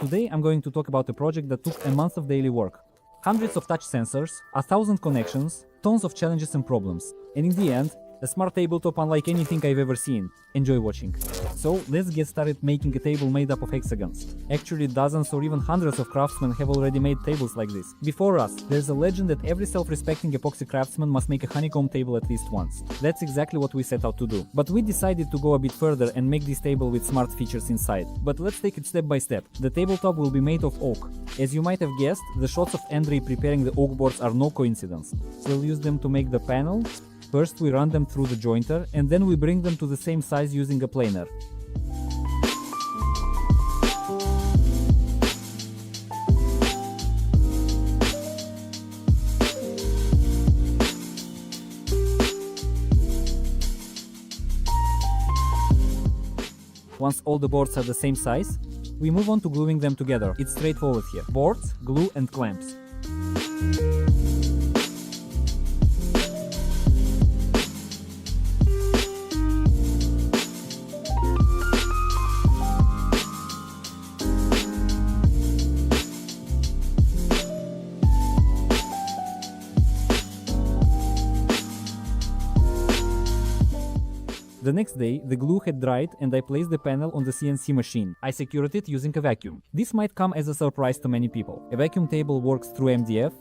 Today I'm going to talk about a project that took a month of daily work. Hundreds of touch sensors, 1,000 connections, tons of challenges and problems. And in the end, a smart tabletop unlike anything I've ever seen. Enjoy watching. So let's get started making a table made up of hexagons. Actually, dozens or even hundreds of craftsmen have already made tables like this. Before us, there's a legend that every self-respecting epoxy craftsman must make a honeycomb table at least once. That's exactly what we set out to do. But we decided to go a bit further and make this table with smart features inside. But let's take it step by step. The tabletop will be made of oak. As you might have guessed, the shots of Andre preparing the oak boards are no coincidence. We'll use them to make the panel. First we run them through the jointer, and then we bring them to the same size using a planer. Once all the boards are the same size, we move on to gluing them together. It's straightforward here. Boards, glue and clamps. The next day, the glue had dried and I placed the panel on the CNC machine. I secured it using a vacuum. This might come as a surprise to many people. A vacuum table works through MDF,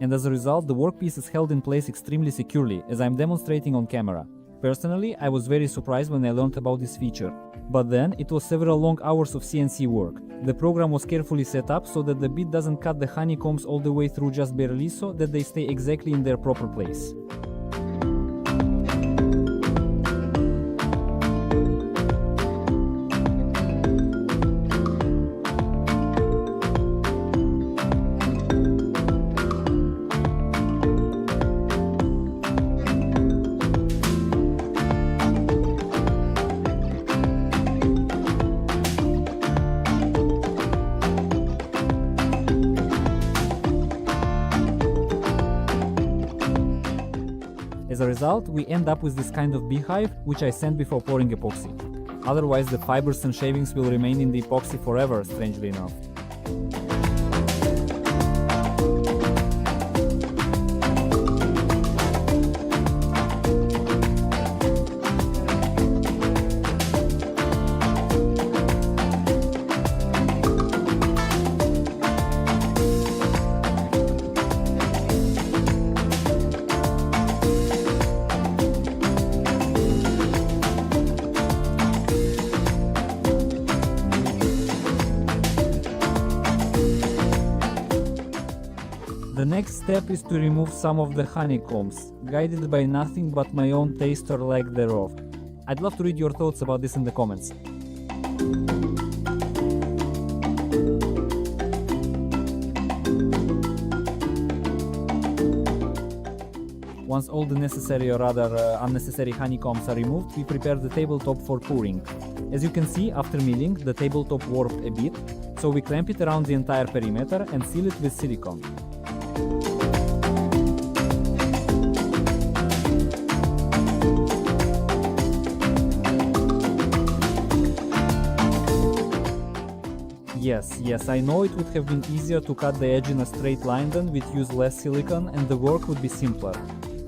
and as a result, the workpiece is held in place extremely securely, as I'm demonstrating on camera. Personally, I was very surprised when I learned about this feature. But then, it was several long hours of CNC work. The program was carefully set up so that the bit doesn't cut the honeycombs all the way through, just barely, so that they stay exactly in their proper place. As a result, we end up with this kind of beehive, which I sand before pouring epoxy. Otherwise, the fibers and shavings will remain in the epoxy forever, strangely enough. The next step is to remove some of the honeycombs, guided by nothing but my own taste or lack thereof. I'd love to read your thoughts about this in the comments. Once all the necessary or rather unnecessary honeycombs are removed, we prepare the tabletop for pouring. As you can see, after milling, the tabletop warped a bit, so we clamp it around the entire perimeter and seal it with silicone. Yes, I know it would have been easier to cut the edge in a straight line than we'd use less silicone and the work would be simpler.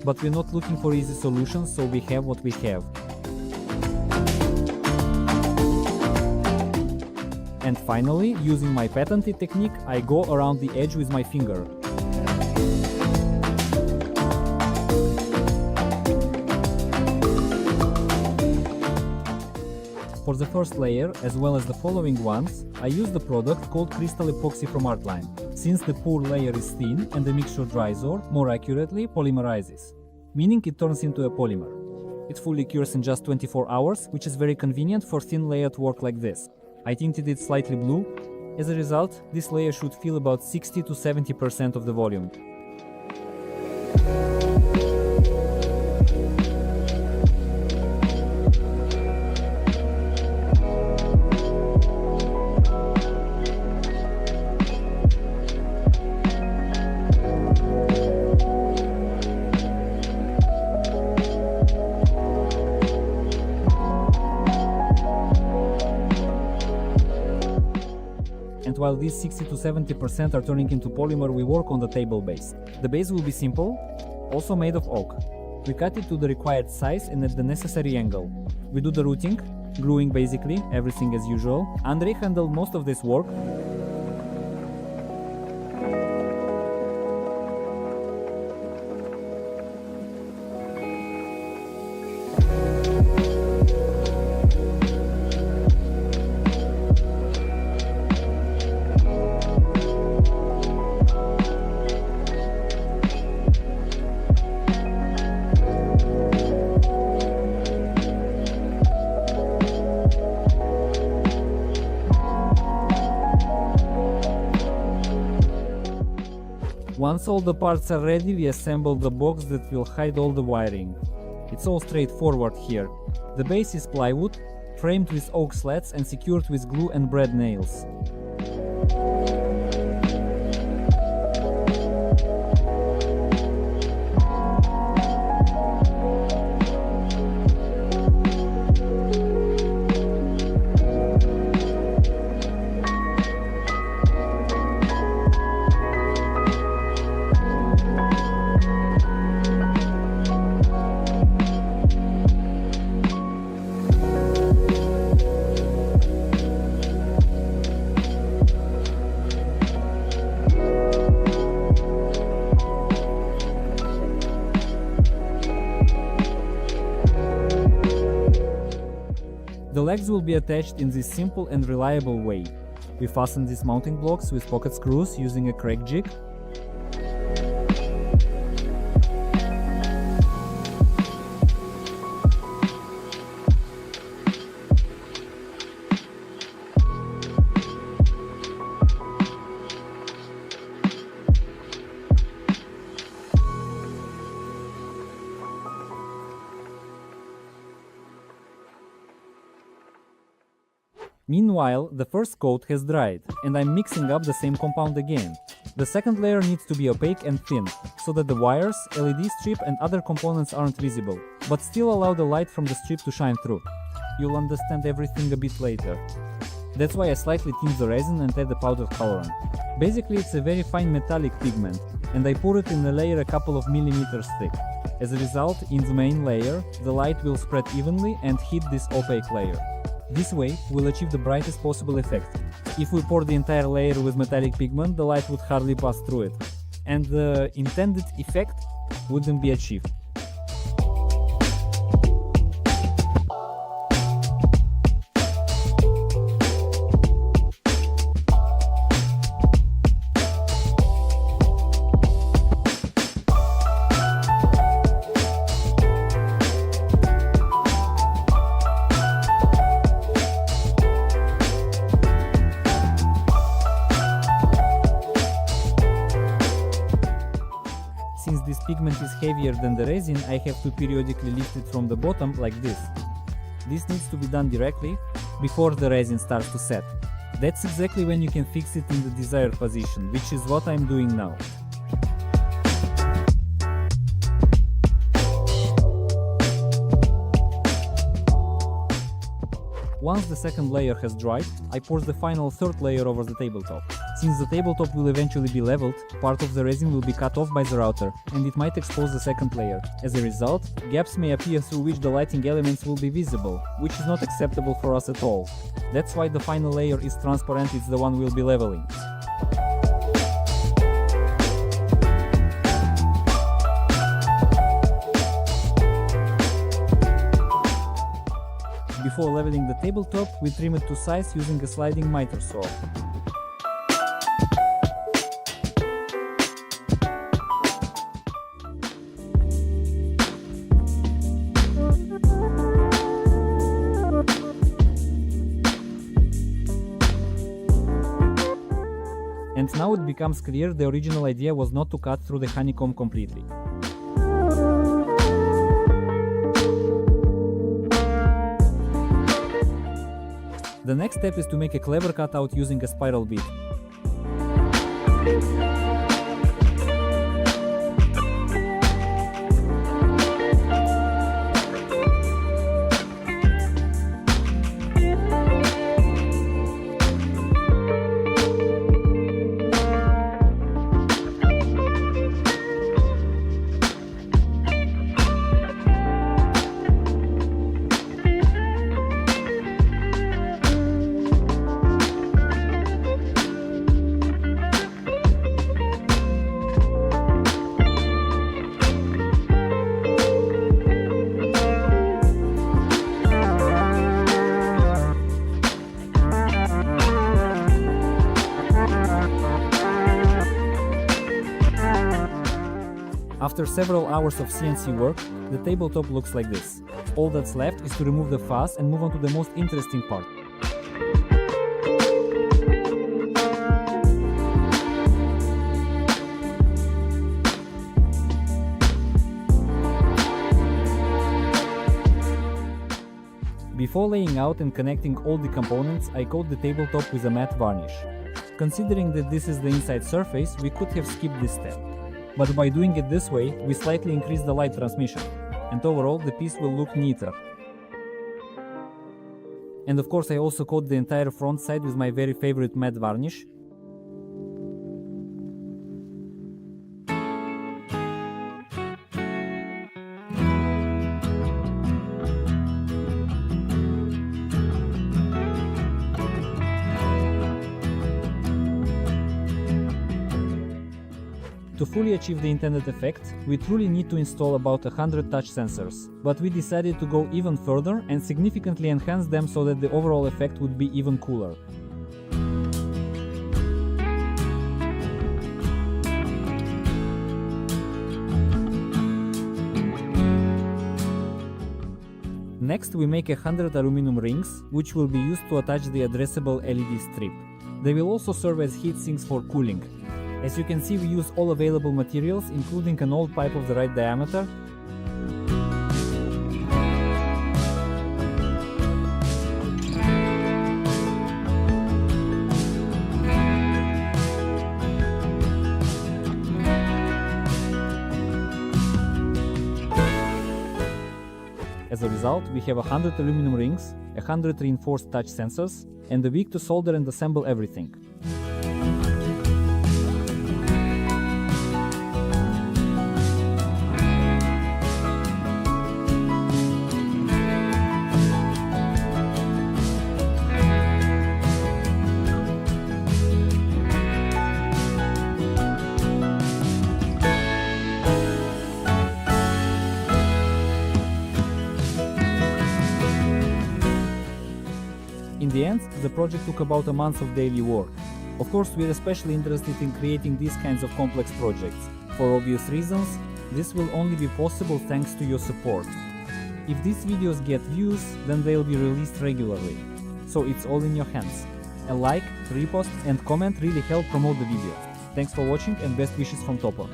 But we're not looking for easy solutions, so we have what we have. And finally, using my patented technique, I go around the edge with my finger. For the first layer, as well as the following ones, I use the product called Crystal Epoxy from Artline, since the pour layer is thin and the mixture dries or, more accurately, polymerizes, meaning it turns into a polymer. It fully cures in just 24 hours, which is very convenient for thin layered work like this. I tinted it slightly blue. As a result, this layer should fill about 60 to 70% of the volume. while while these 60 to 70% are turning into polymer, we work on the table base. The base will be simple, also made of oak. We cut it to the required size and at the necessary angle. We do the routing, gluing basically, everything as usual. Andrei handled most of this work. Once all the parts are ready, we assemble the box that will hide all the wiring. It's all straightforward here. The base is plywood, framed with oak slats and secured with glue and brad nails. The legs will be attached in this simple and reliable way. We fasten these mounting blocks with pocket screws using a crack jig. Meanwhile, the first coat has dried, and I'm mixing up the same compound again. The second layer needs to be opaque and thin, so that the wires, LED strip and other components aren't visible, but still allow the light from the strip to shine through. You'll understand everything a bit later. That's why I slightly tint the resin and add the powdered colorant. Basically it's a very fine metallic pigment, and I pour it in a layer a couple of millimeters thick. As a result, in the main layer, the light will spread evenly and hit this opaque layer. This way, we'll achieve the brightest possible effect. If we pour the entire layer with metallic pigment, the light would hardly pass through it, and the intended effect wouldn't be achieved. Since this pigment is heavier than the resin, I have to periodically lift it from the bottom like this. This needs to be done directly before the resin starts to set. That's exactly when you can fix it in the desired position, which is what I'm doing now. Once the second layer has dried, I pour the final third layer over the tabletop. Since the tabletop will eventually be leveled, part of the resin will be cut off by the router, and it might expose the second layer. As a result, gaps may appear through which the lighting elements will be visible, which is not acceptable for us at all. That's why the final layer is transparent, it's the one we'll be leveling. Before leveling the tabletop, we trim it to size using a sliding miter saw. And now it becomes clear the original idea was not to cut through the honeycomb completely. The next step is to make a clever cutout using a spiral bit. After several hours of CNC work, the tabletop looks like this. All that's left is to remove the fuss and move on to the most interesting part. Before laying out and connecting all the components, I coat the tabletop with a matte varnish. Considering that this is the inside surface, we could have skipped this step. But by doing it this way, we slightly increase the light transmission, and overall the piece will look neater. And of course I also coat the entire front side with my very favorite matte varnish. To fully achieve the intended effect, we truly need to install about 100 touch sensors, but we decided to go even further and significantly enhance them so that the overall effect would be even cooler. Next we make 100 aluminum rings, which will be used to attach the addressable LED strip. They will also serve as heat sinks for cooling. As you can see, we use all available materials, including an old pipe of the right diameter, As a result, we have 100 aluminum rings, 100 reinforced touch sensors, and a week to solder and assemble everything. In the end, the project took about a month of daily work. Of course, we're especially interested in creating these kinds of complex projects. For obvious reasons, this will only be possible thanks to your support. If these videos get views, then they'll be released regularly. So it's all in your hands. A like, repost and comment really help promote the video. Thanks for watching and best wishes from Topo.